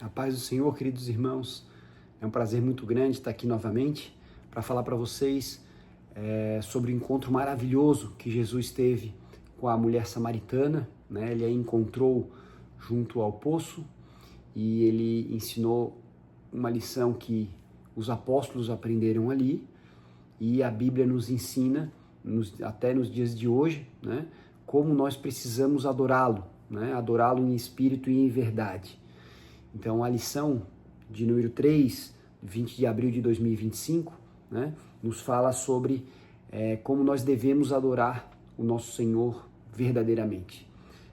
A paz do Senhor, queridos irmãos, é um prazer muito grande estar aqui novamente para falar para vocês sobre o encontro maravilhoso que Jesus teve com a mulher samaritana, né? Ele a encontrou junto ao poço e ele ensinou uma lição que os apóstolos aprenderam ali e a Bíblia nos ensina, até nos dias de hoje, né? Como nós precisamos adorá-lo, né? Adorá-lo em espírito e em verdade. Então, a lição de número 3, 20 de abril de 2025, né, nos fala sobre como nós devemos adorar o nosso Senhor verdadeiramente.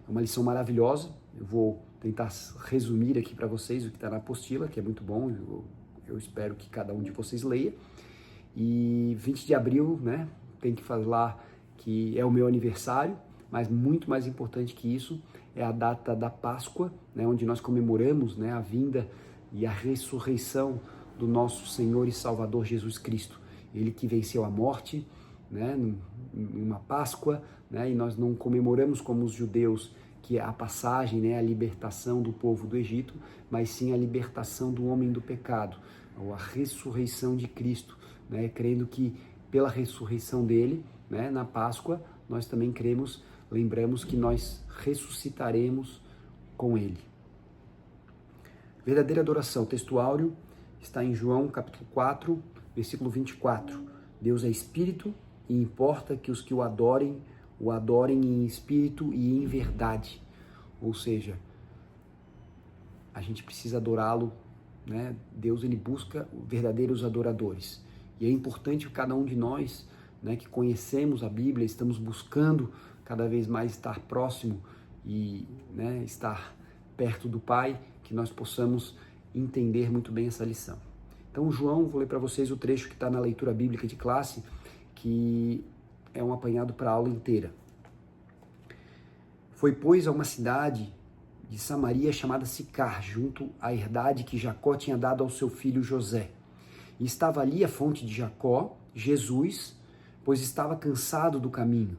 É uma lição maravilhosa, eu vou tentar resumir aqui para vocês o que está na apostila, que é muito bom, eu espero que cada um de vocês leia. E 20 de abril, né, tem que falar que é o meu aniversário, mas muito mais importante que isso é a data da Páscoa, né, onde nós comemoramos, né, a vinda e a ressurreição do nosso Senhor e Salvador Jesus Cristo. Ele que venceu a morte, né, numa Páscoa, né, e nós não comemoramos como os judeus que é a passagem, né, a libertação do povo do Egito, mas sim a libertação do homem do pecado, ou a ressurreição de Cristo, né, crendo que pela ressurreição dele, né, na Páscoa, nós também lembramos que nós ressuscitaremos com ele. Verdadeira adoração, texto áureo, está em João capítulo 4, versículo 24. Deus é espírito e importa que os que o adorem em espírito e em verdade. Ou seja, a gente precisa adorá-lo, né? Deus, ele busca verdadeiros adoradores. E é importante que cada um de nós, né, que conhecemos a Bíblia, estamos buscando cada vez mais estar próximo e, né, estar perto do Pai, que nós possamos entender muito bem essa lição. Então, João, vou ler para vocês o trecho que está na leitura bíblica de classe, que é um apanhado para a aula inteira. Foi, pois, a uma cidade de Samaria chamada Sicar, junto à herdade que Jacó tinha dado ao seu filho José. E estava ali a fonte de Jacó, Jesus, pois estava cansado do caminho.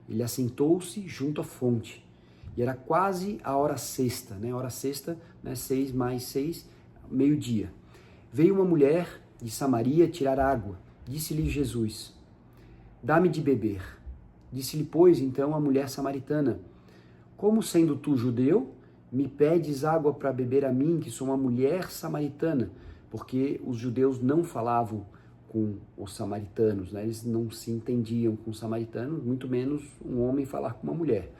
Ele assentou-se junto à fonte. E era quase a hora sexta, né? Hora sexta, né? 6 mais 6, meio-dia. Veio uma mulher de Samaria tirar água. Disse-lhe Jesus: dá-me de beber. Disse-lhe, pois, então a mulher samaritana: como sendo tu judeu, me pedes água para beber a mim, que sou uma mulher samaritana? Porque os judeus não falavam com os samaritanos, né? Eles não se entendiam com os samaritanos, muito menos um homem falar com uma mulher.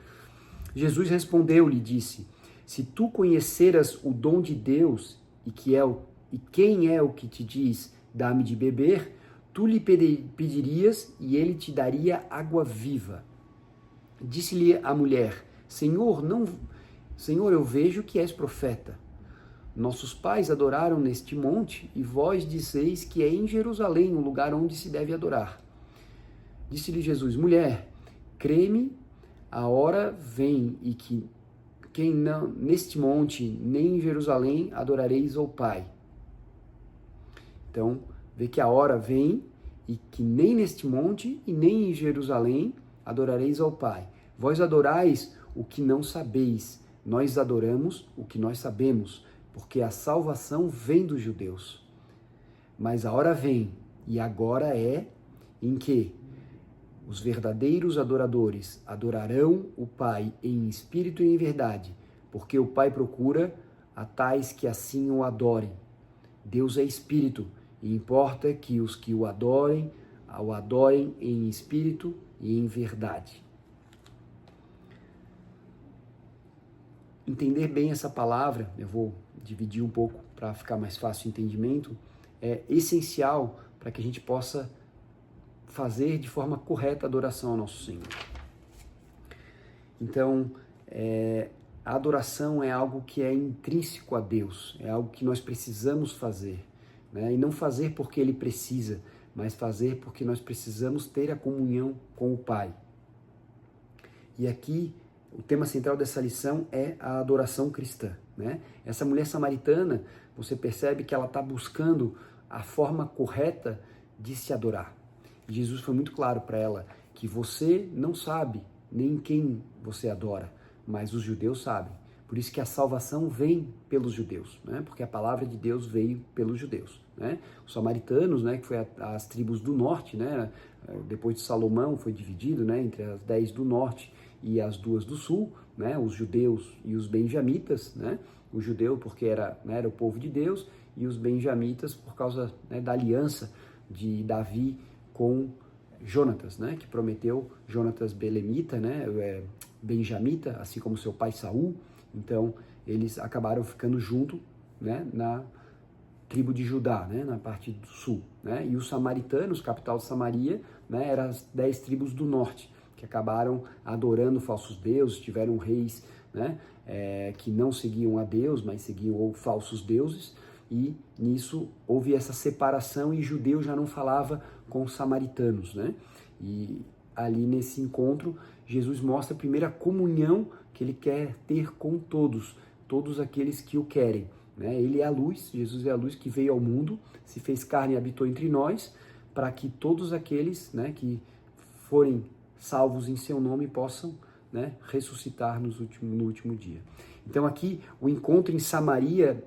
Jesus respondeu-lhe e disse: se tu conheceras o dom de Deus e quem é o que te diz, dá-me de beber, tu lhe pedirias e ele te daria água viva. Disse-lhe a mulher: Senhor, eu vejo que és profeta. Nossos pais adoraram neste monte, e vós dizeis que é em Jerusalém o lugar onde se deve adorar. Disse-lhe Jesus: mulher, crê-me, a hora vem e que quem não neste monte nem em Jerusalém adorareis ao Pai. Então, vê que a hora vem e que nem neste monte e nem em Jerusalém adorareis ao Pai. Vós adorais o que não sabeis, nós adoramos o que nós sabemos, porque a salvação vem dos judeus. Mas a hora vem, e agora é, em que os verdadeiros adoradores adorarão o Pai em espírito e em verdade, porque o Pai procura a tais que assim o adorem. Deus é espírito, e importa que os que o adorem em espírito e em verdade. Entender bem essa palavra, eu vou dividir um pouco para ficar mais fácil o entendimento, é essencial para que a gente possa fazer de forma correta a adoração ao nosso Senhor. Então, a adoração é algo que é intrínseco a Deus, é algo que nós precisamos fazer, né? E não fazer porque Ele precisa, mas fazer porque nós precisamos ter a comunhão com o Pai. E aqui, o tema central dessa lição é a adoração cristã, né? Essa mulher samaritana, você percebe que ela está buscando a forma correta de se adorar. E Jesus foi muito claro para ela que você não sabe nem quem você adora, mas os judeus sabem, Por isso que a salvação vem pelos judeus, né? Porque a palavra de Deus veio pelos judeus, né? Os samaritanos, né, que foi as tribos do norte, né? Depois de Salomão foi dividido, né, entre as 10 do norte e as 2 do sul, né? Os judeus e os benjamitas, né? O judeu porque era o povo de Deus, e os benjamitas por causa, né, da aliança de Davi com Jonatas, né, que prometeu Jonatas belemita, né, benjamita, assim como seu pai Saul. Então eles acabaram ficando junto, né, na tribo de Judá, né, na parte do sul, né, e os samaritanos, capital de Samaria, né, eram as 10 tribos do norte, que acabaram adorando falsos deuses, tiveram reis, né, que não seguiam a Deus, mas seguiam falsos deuses, e nisso houve essa separação e judeu já não falava com os samaritanos, né? E ali nesse encontro, Jesus mostra a primeira comunhão que ele quer ter com todos aqueles que o querem, né? Ele é a luz, Jesus é a luz que veio ao mundo, se fez carne e habitou entre nós, para que todos aqueles, né, que forem salvos em seu nome possam, né, ressuscitar no último dia. Então aqui o encontro em Samaria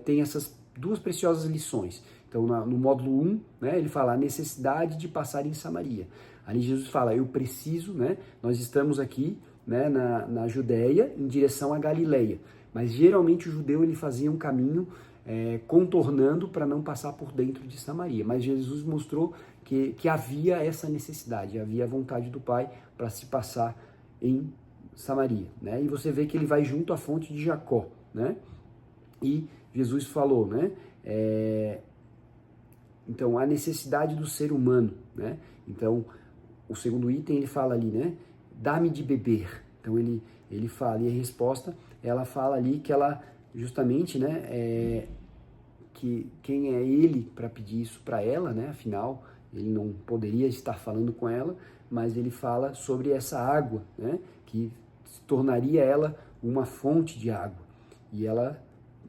tem essas duas preciosas lições. Então, no módulo 1, né, ele fala a necessidade de passar em Samaria. Ali Jesus fala, eu preciso, né, nós estamos aqui, né, na Judéia, em direção à Galileia. Mas geralmente o judeu ele fazia um caminho contornando para não passar por dentro de Samaria. Mas Jesus mostrou que havia essa necessidade, havia a vontade do Pai para se passar em Samaria, né? E você vê que ele vai junto à fonte de Jacó, né? E Jesus falou, né? Então, a necessidade do ser humano, né? Então, o segundo item, ele fala ali, né? Dá-me de beber. Então, ele fala, e a resposta, ela fala ali que ela, justamente, né? Que quem é ele para pedir isso para ela, né? Afinal, ele não poderia estar falando com ela, mas ele fala sobre essa água, né? Que tornaria ela uma fonte de água. E ela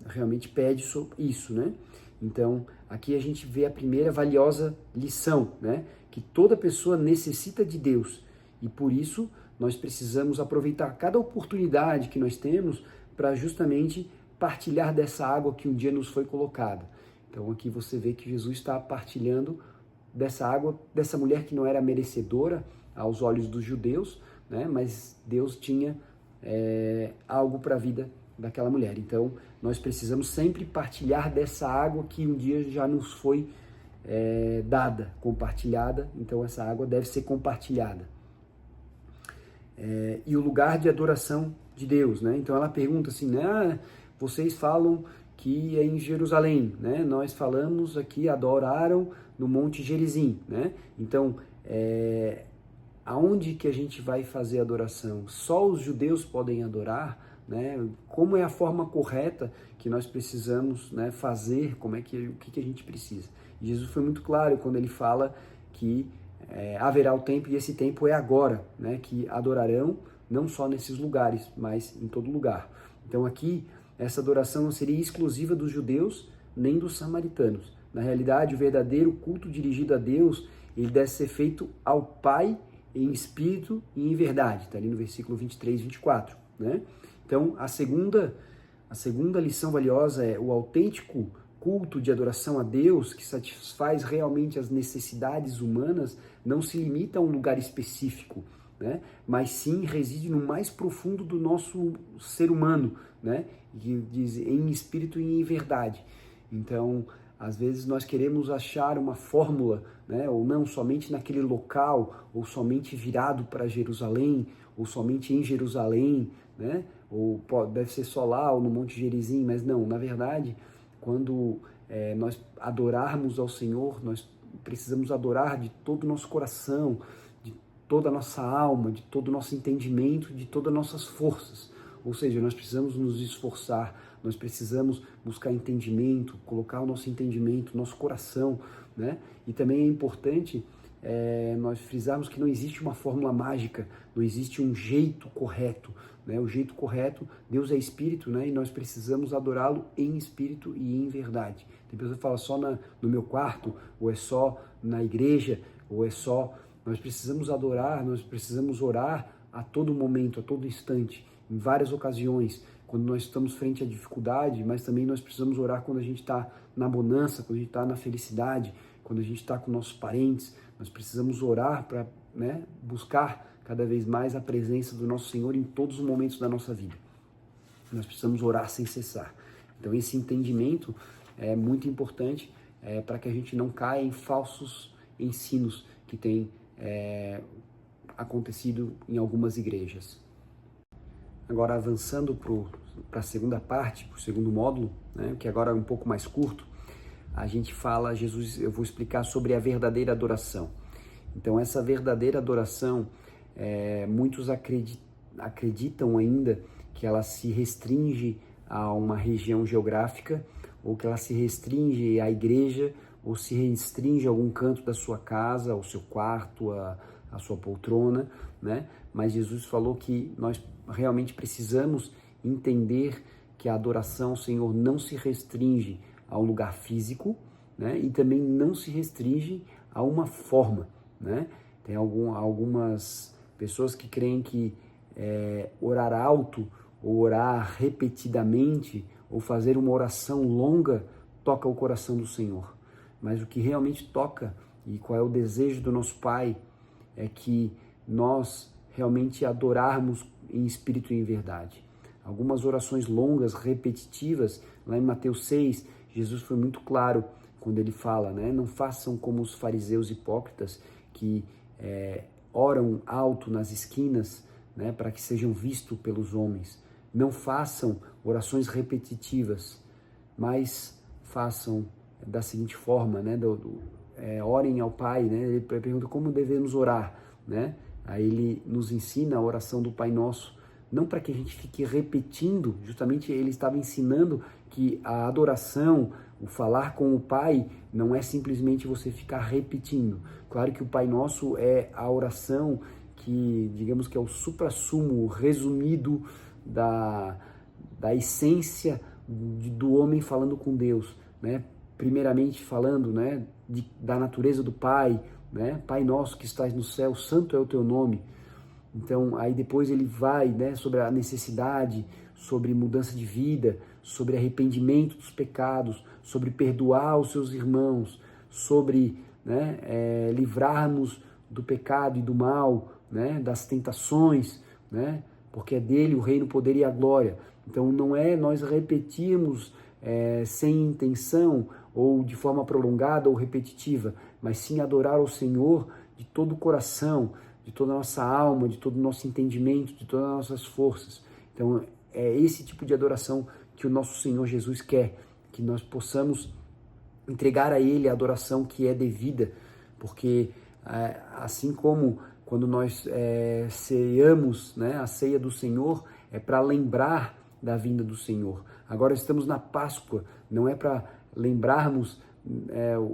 realmente pede isso, né? Então, aqui a gente vê a primeira valiosa lição, né? Que toda pessoa necessita de Deus e por isso nós precisamos aproveitar cada oportunidade que nós temos para justamente partilhar dessa água que um dia nos foi colocada. Então, aqui você vê que Jesus está partilhando dessa água, dessa mulher que não era merecedora aos olhos dos judeus, né? Mas Deus tinha algo para a vida daquela mulher. Então, nós precisamos sempre partilhar dessa água que um dia já nos foi dada, compartilhada. Então, essa água deve ser compartilhada. E o lugar de adoração de Deus, né? Então, ela pergunta assim, né? Vocês falam que é em Jerusalém, né? Nós falamos aqui, adoraram no Monte Gerizim, né? Então, aonde que a gente vai fazer adoração? Só os judeus podem adorar? Né? Como é a forma correta que nós precisamos, né, fazer, o que a gente precisa. E Jesus foi muito claro quando ele fala que haverá o tempo, e esse tempo é agora, né, que adorarão não só nesses lugares, mas em todo lugar. Então aqui, essa adoração não seria exclusiva dos judeus, nem dos samaritanos. Na realidade, o verdadeiro culto dirigido a Deus, ele deve ser feito ao Pai em espírito e em verdade. Está ali no versículo 23 e 24, né? Então, a segunda lição valiosa é o autêntico culto de adoração a Deus, que satisfaz realmente as necessidades humanas, não se limita a um lugar específico, né? Mas sim reside no mais profundo do nosso ser humano, né? Que diz em espírito e em verdade. Então, às vezes nós queremos achar uma fórmula, né? Ou não somente naquele local, ou somente virado para Jerusalém, ou somente em Jerusalém, né? Ou deve ser só lá ou no Monte Gerizim, mas não, na verdade, quando nós adorarmos ao Senhor, nós precisamos adorar de todo o nosso coração, de toda a nossa alma, de todo o nosso entendimento, de todas as nossas forças. Ou seja, nós precisamos nos esforçar, nós precisamos buscar entendimento, colocar o nosso entendimento, nosso coração, né? E também é importante nós frisarmos que não existe uma fórmula mágica, não existe um jeito correto, né? O jeito correto, Deus é espírito, né? E nós precisamos adorá-lo em espírito e em verdade. Tem pessoa que fala só no meu quarto, ou é só na igreja, ou é só... Nós precisamos adorar, nós precisamos orar a todo momento, a todo instante, em várias ocasiões, quando nós estamos frente à dificuldade, mas também nós precisamos orar quando a gente está na bonança, quando a gente está na felicidade, quando a gente está com nossos parentes. Nós precisamos orar para, né, buscar cada vez mais a presença do nosso Senhor em todos os momentos da nossa vida. Nós precisamos orar sem cessar. Então esse entendimento é muito importante para que a gente não caia em falsos ensinos que têm acontecido em algumas igrejas. Agora avançando para a segunda parte, para o segundo módulo, né, que agora é um pouco mais curto, a gente fala, eu vou explicar sobre a verdadeira adoração. Então essa verdadeira adoração, muitos acreditam ainda que ela se restringe a uma região geográfica, ou que ela se restringe à igreja, ou se restringe a algum canto da sua casa, ao seu quarto, a sua poltrona, né? Mas Jesus falou que nós realmente precisamos entender que a adoração ao Senhor não se restringe a um lugar físico, né? E também não se restringe a uma forma, né? Tem algumas pessoas que creem que orar alto, ou orar repetidamente, ou fazer uma oração longa, toca o coração do Senhor. Mas o que realmente toca, e qual é o desejo do nosso Pai, é que nós realmente adorarmos em espírito e em verdade. Algumas orações longas, repetitivas, lá em Mateus 6, Jesus foi muito claro quando ele fala, né? Não façam como os fariseus hipócritas que oram alto nas esquinas, né? Para que sejam vistos pelos homens. Não façam orações repetitivas, mas façam da seguinte forma, né? Orem ao Pai, né? Ele pergunta como devemos orar, né? Aí ele nos ensina a oração do Pai Nosso, não para que a gente fique repetindo, justamente ele estava ensinando que a adoração, o falar com o Pai, não é simplesmente você ficar repetindo. Claro que o Pai Nosso é a oração que, digamos que é o suprassumo, resumido da essência do homem falando com Deus, né? Primeiramente falando, né, da natureza do Pai, né? Pai nosso que estás no céu, santo é o teu nome. Então, aí depois ele vai, né, sobre a necessidade, sobre mudança de vida, sobre arrependimento dos pecados, sobre perdoar os seus irmãos, sobre, né, livrar-nos do pecado e do mal, né, das tentações, né, porque é dele o reino, o poder e a glória. Então não é nós repetirmos sem intenção ou de forma prolongada ou repetitiva, mas sim adorar ao Senhor de todo o coração, de toda a nossa alma, de todo o nosso entendimento, de todas as nossas forças. Então é esse tipo de adoração que o nosso Senhor Jesus quer, que nós possamos entregar a Ele a adoração que é devida, porque assim como quando nós ceamos, né, a ceia do Senhor, é para lembrar da vinda do Senhor. Agora estamos na Páscoa, não é para lembrarmos,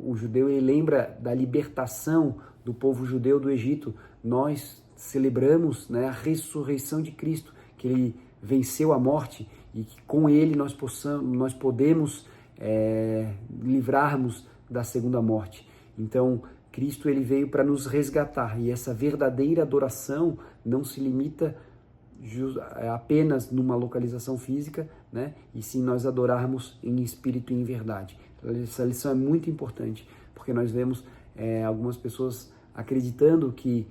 o judeu ele lembra da libertação do povo judeu do Egito. Nós celebramos, né, a ressurreição de Cristo, que ele venceu a morte e que com ele nós podemos livrarmos da segunda morte. Então, Cristo ele veio para nos resgatar, e essa verdadeira adoração não se limita apenas numa localização física, né? E sim nós adorarmos em espírito e em verdade. Essa lição é muito importante, porque nós vemos algumas pessoas acreditando que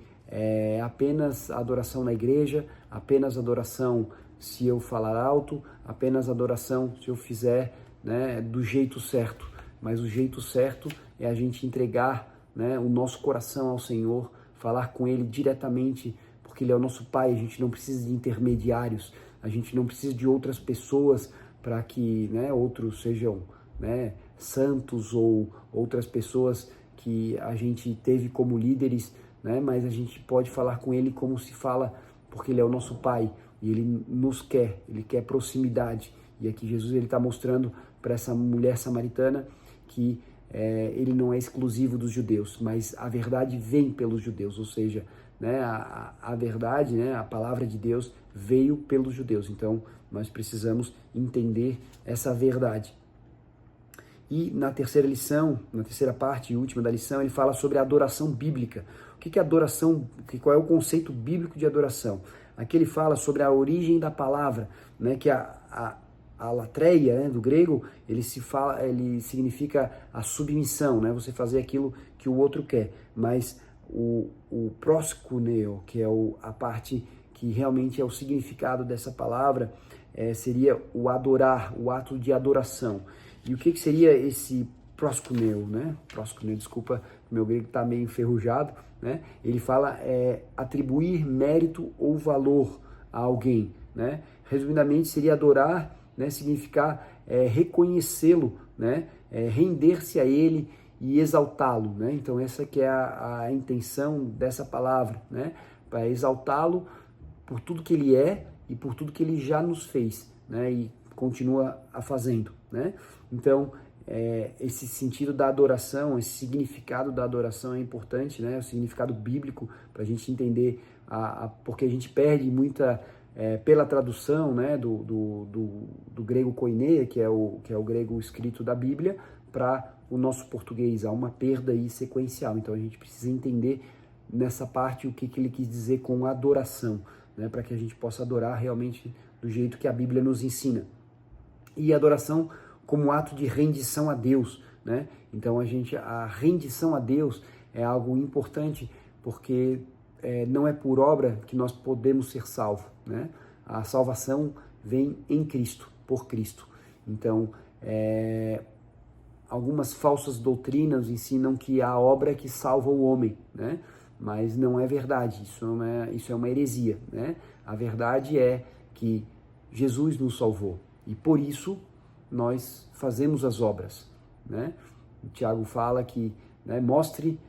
apenas adoração na igreja, apenas adoração se eu falar alto, apenas adoração se eu fizer, né, do jeito certo. Mas o jeito certo é a gente entregar, né, o nosso coração ao Senhor, falar com Ele diretamente, porque Ele é o nosso Pai. A gente não precisa de intermediários, a gente não precisa de outras pessoas para que, né, outros sejam, né, santos ou outras pessoas que a gente teve como líderes, né, mas a gente pode falar com Ele como se fala, porque Ele é o nosso Pai e Ele nos quer, Ele quer proximidade. E aqui Jesus está mostrando para essa mulher samaritana que ele não é exclusivo dos judeus, mas a verdade vem pelos judeus, ou seja, né, a verdade, né, a palavra de Deus veio pelos judeus. Então nós precisamos entender essa verdade. E na terceira lição, na terceira parte e última da lição, ele fala sobre a adoração bíblica. O que é adoração? Qual é o conceito bíblico de adoração? Aqui ele fala sobre a origem da palavra, né, que a a latreia, né, do grego, ele significa a submissão, né, você fazer aquilo que o outro quer, mas o proskuneo, que é a parte que realmente é o significado dessa palavra, seria o adorar, o ato de adoração. E o que seria esse proskuneo, né? Proskuneo, desculpa, meu grego está meio enferrujado, né? Ele fala atribuir mérito ou valor a alguém, né? Resumidamente, seria adorar, né? Significar reconhecê-lo, né? Render-se a ele e exaltá-lo, né? Então essa que é a intenção dessa palavra, né? Para exaltá-lo por tudo que ele é e por tudo que ele já nos fez, né? E continua a fazendo, né? Então esse sentido da adoração, esse significado da adoração é importante, né? O significado bíblico para a gente entender porque a gente perde muita pela tradução, né? do grego koineia, que é o grego escrito da Bíblia, para o nosso português. Há uma perda aí sequencial, então a gente precisa entender nessa parte o que ele quis dizer com adoração, né, para que a gente possa adorar realmente do jeito que a Bíblia nos ensina. E adoração como ato de rendição a Deus, né? Então a rendição a Deus é algo importante, porque não é por obra que nós podemos ser salvos, né? A salvação vem em Cristo, por Cristo. Então, algumas falsas doutrinas ensinam que a obra é que salva o homem, né? Mas não é verdade, isso é uma heresia, né? A verdade é que Jesus nos salvou e por isso nós fazemos as obras, né? O Tiago fala que, né, mostre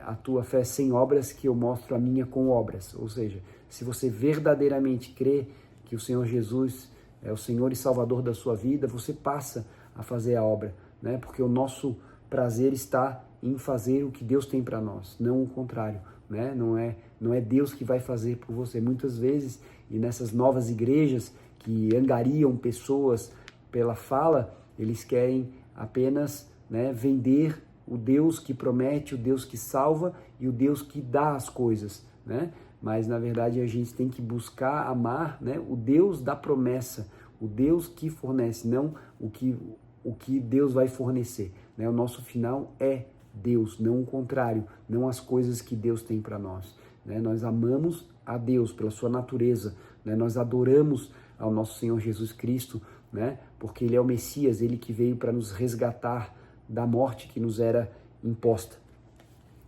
a tua fé sem obras, que eu mostro a minha com obras. Ou seja, se você verdadeiramente crê que o Senhor Jesus é o Senhor e Salvador da sua vida, você passa a fazer a obra, né? Porque o nosso prazer está em fazer o que Deus tem para nós, não o contrário, né? Não é Deus que vai fazer por você. Muitas vezes, e nessas novas igrejas que angariam pessoas pela fala, eles querem apenas, né, vender o Deus que promete, o Deus que salva e o Deus que dá as coisas, né? Mas na verdade a gente tem que buscar amar, né, o Deus da promessa, o Deus que fornece, não o que Deus vai fornecer, né? O nosso final é Deus, não o contrário, não as coisas que Deus tem para nós, né? Nós amamos a Deus pela sua natureza, né? Nós adoramos ao nosso Senhor Jesus Cristo, né? Porque Ele é o Messias, Ele que veio para nos resgatar da morte que nos era imposta.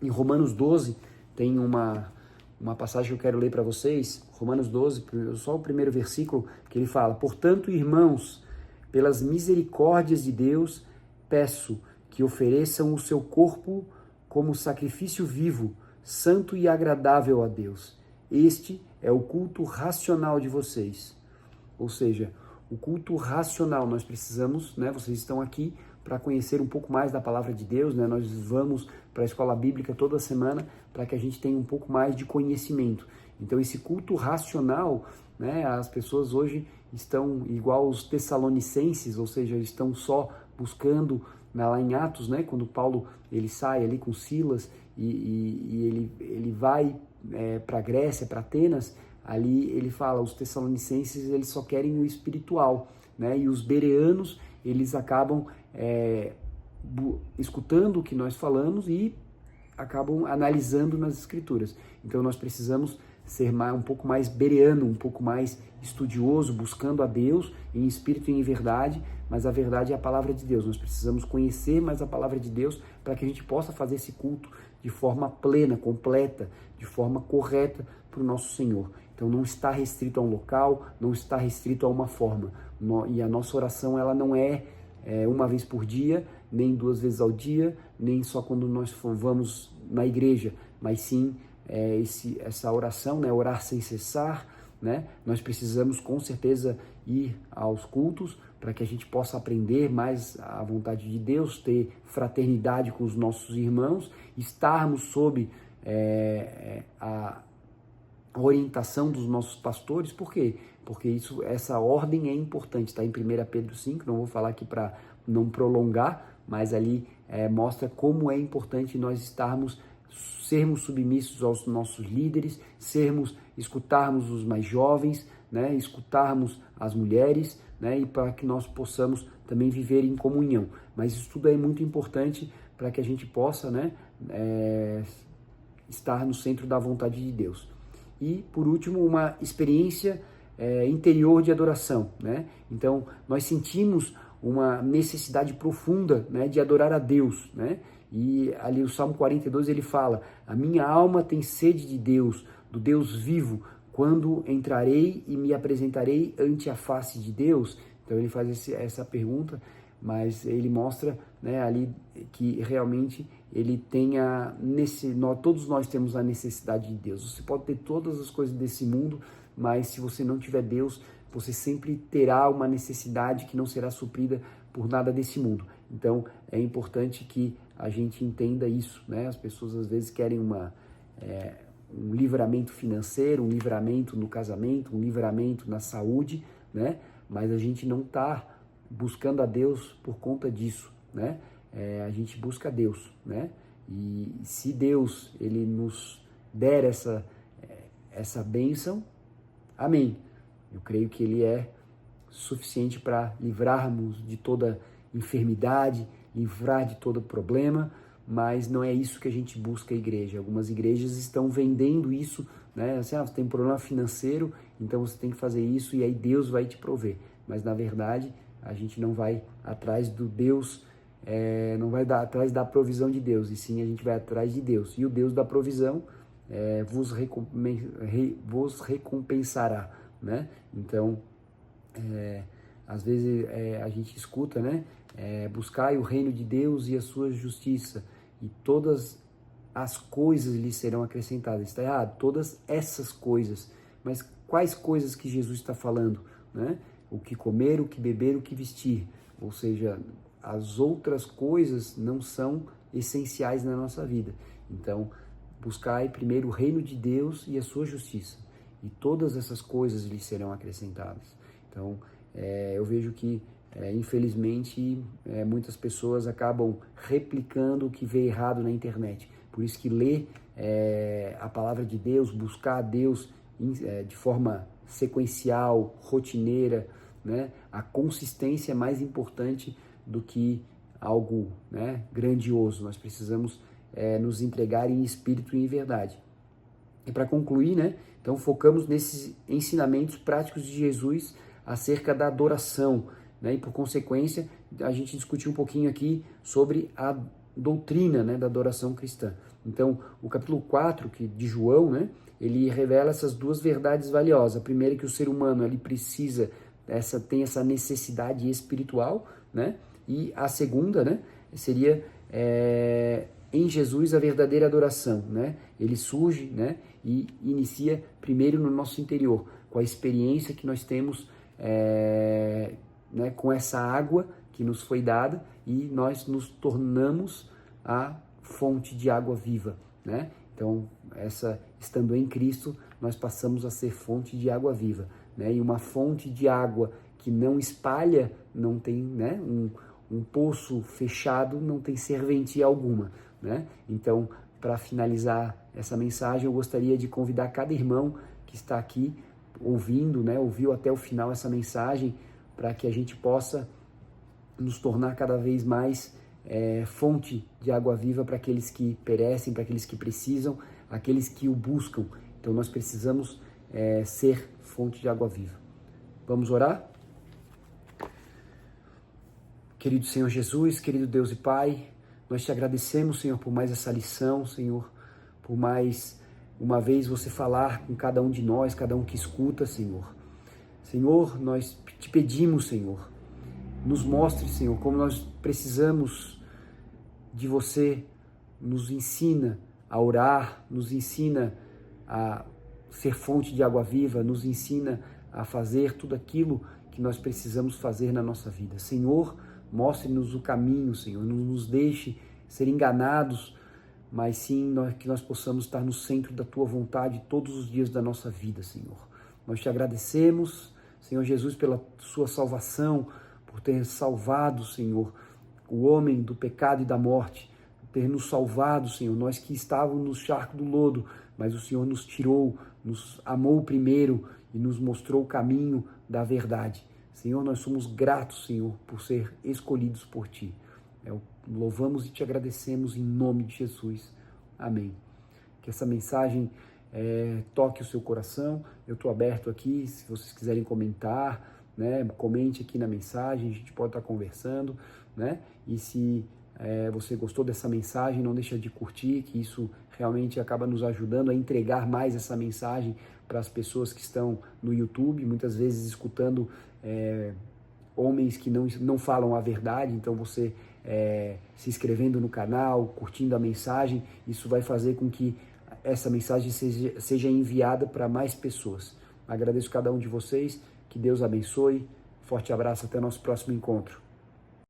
Em Romanos 12 tem uma passagem que eu quero ler para vocês, Romanos 12, só o primeiro versículo, que ele fala: portanto, irmãos, pelas misericórdias de Deus, peço que ofereçam o seu corpo como sacrifício vivo, santo e agradável a Deus. Este é o culto racional de vocês. Ou seja, o culto racional, nós precisamos, né? Vocês estão aqui para conhecer um pouco mais da palavra de Deus, né? Nós vamos para a escola bíblica toda semana para que a gente tenha um pouco mais de conhecimento. Então esse culto racional, né? As pessoas hoje estão igual os tessalonicenses, ou seja, estão só buscando, lá em Atos, né? Quando Paulo ele sai ali com Silas e ele vai para a Grécia, para Atenas, ali ele fala, os tessalonicenses eles só querem o espiritual, né? E os bereanos eles acabam escutando o que nós falamos e acabam analisando nas escrituras. Então nós precisamos ser um pouco mais bereano, um pouco mais estudioso, buscando a Deus em espírito e em verdade, mas a verdade é a palavra de Deus. Nós precisamos conhecer mais a palavra de Deus para que a gente possa fazer esse culto de forma plena, completa, de forma correta para o nosso Senhor. Então não está restrito a um local, não está restrito a uma forma. E a nossa oração ela não é uma vez por dia, nem 2 vezes ao dia, nem só quando nós vamos na igreja, mas sim essa oração, né, orar sem cessar, né? Nós precisamos com certeza ir aos cultos para que a gente possa aprender mais a vontade de Deus, ter fraternidade com os nossos irmãos, estarmos sob a orientação dos nossos pastores. Por quê? Porque essa ordem é importante, está em 1 Pedro 5, não vou falar aqui para não prolongar, mas ali mostra como é importante nós sermos submissos aos nossos líderes, escutarmos os mais jovens, né, escutarmos as mulheres, né, e para que nós possamos também viver em comunhão. Mas isso tudo é muito importante para que a gente possa, né, estar no centro da vontade de Deus. E, por último, uma experiência interior de adoração, né? Então, nós sentimos uma necessidade profunda, né, de adorar a Deus, né? E ali o Salmo 42 ele fala: a minha alma tem sede de Deus, do Deus vivo, quando entrarei e me apresentarei ante a face de Deus. Então ele faz essa pergunta, mas ele mostra, né, ali que realmente ele tem todos nós temos a necessidade de Deus. Você pode ter todas as coisas desse mundo, mas se você não tiver Deus, você sempre terá uma necessidade que não será suprida por nada desse mundo. Então é importante que a gente entenda isso, né? As pessoas às vezes querem um livramento financeiro, um livramento no casamento, um livramento na saúde, né? Mas a gente não está buscando a Deus por conta disso, né? A gente busca a Deus, né? E se Deus ele nos der essa bênção, amém. Eu creio que ele é suficiente para livrarmos de toda enfermidade, livrar de todo problema, mas não é isso que a gente busca a igreja. Algumas igrejas estão vendendo isso, né? Assim, você tem um problema financeiro, então você tem que fazer isso e aí Deus vai te prover. Mas na verdade, a gente não vai atrás do Deus, não vai atrás da provisão de Deus, e sim a gente vai atrás de Deus. E o Deus da provisão vos recompensará, né? Então, às vezes a gente escuta, né? Buscai o reino de Deus e a sua justiça, e todas as coisas lhe serão acrescentadas. Está errado, todas essas coisas. Mas quais coisas que Jesus está falando, né? O que comer, o que beber, o que vestir. Ou seja, as outras coisas não são essenciais na nossa vida. Então, buscai primeiro o reino de Deus e a sua justiça, e todas essas coisas lhe serão acrescentadas. Então, eu vejo que, infelizmente, muitas pessoas acabam replicando o que vê errado na internet. Por isso que ler a palavra de Deus, buscar a Deus de forma sequencial, rotineira, né? A consistência é mais importante do que algo, né, grandioso. Nós precisamos nos entregar em espírito e em verdade. E para concluir, né, então focamos nesses ensinamentos práticos de Jesus acerca da adoração, né, e por consequência a gente discutiu um pouquinho aqui sobre a doutrina, né, da adoração cristã. Então o capítulo 4 de João, né, ele revela essas duas verdades valiosas. A primeira é que o ser humano ele tem essa necessidade espiritual, né, e a segunda, né, seria em Jesus a verdadeira adoração, né? Ele surge, né, e inicia primeiro no nosso interior, com a experiência que nós temos, né, com essa água que nos foi dada, e nós nos tornamos a fonte de água viva, né? Então, estando em Cristo, nós passamos a ser fonte de água viva, né? E uma fonte de água que não espalha, não tem, né, um poço fechado, não tem serventia alguma, né? Então, para finalizar essa mensagem, eu gostaria de convidar cada irmão que está aqui ouvindo, né, ouviu até o final essa mensagem, para que a gente possa nos tornar cada vez mais fonte de água viva para aqueles que perecem, para aqueles que precisam, aqueles que o buscam. Então, nós precisamos ser fonte de água viva. Vamos orar? Querido Senhor Jesus, querido Deus e Pai, nós te agradecemos, Senhor, por mais essa lição, Senhor, por mais uma vez você falar com cada um de nós, cada um que escuta, Senhor. Senhor, nós te pedimos, Senhor, nos mostre, Senhor, como nós precisamos de você, nos ensina a orar, nos ensina a ser fonte de água viva, nos ensina a fazer tudo aquilo que nós precisamos fazer na nossa vida. Senhor, mostre-nos o caminho, Senhor, não nos deixe ser enganados, mas sim que nós possamos estar no centro da Tua vontade todos os dias da nossa vida, Senhor. Nós te agradecemos, Senhor Jesus, pela Sua salvação, por ter salvado, Senhor, o homem do pecado e da morte, por ter nos salvado, Senhor, nós que estávamos no charco do lodo, mas o Senhor nos tirou, nos amou primeiro e nos mostrou o caminho da verdade. Senhor, nós somos gratos, Senhor, por ser escolhidos por Ti. Louvamos e Te agradecemos em nome de Jesus. Amém. Que essa mensagem toque o seu coração. Eu estou aberto aqui, se vocês quiserem comentar, né, comente aqui na mensagem, a gente pode estar conversando, né? E se você gostou dessa mensagem, não deixa de curtir, que isso realmente acaba nos ajudando a entregar mais essa mensagem para as pessoas que estão no YouTube, muitas vezes escutando homens que não falam a verdade. Então você se inscrevendo no canal, curtindo a mensagem, isso vai fazer com que essa mensagem seja enviada para mais pessoas. Agradeço cada um de vocês, que Deus abençoe, forte abraço, até o nosso próximo encontro.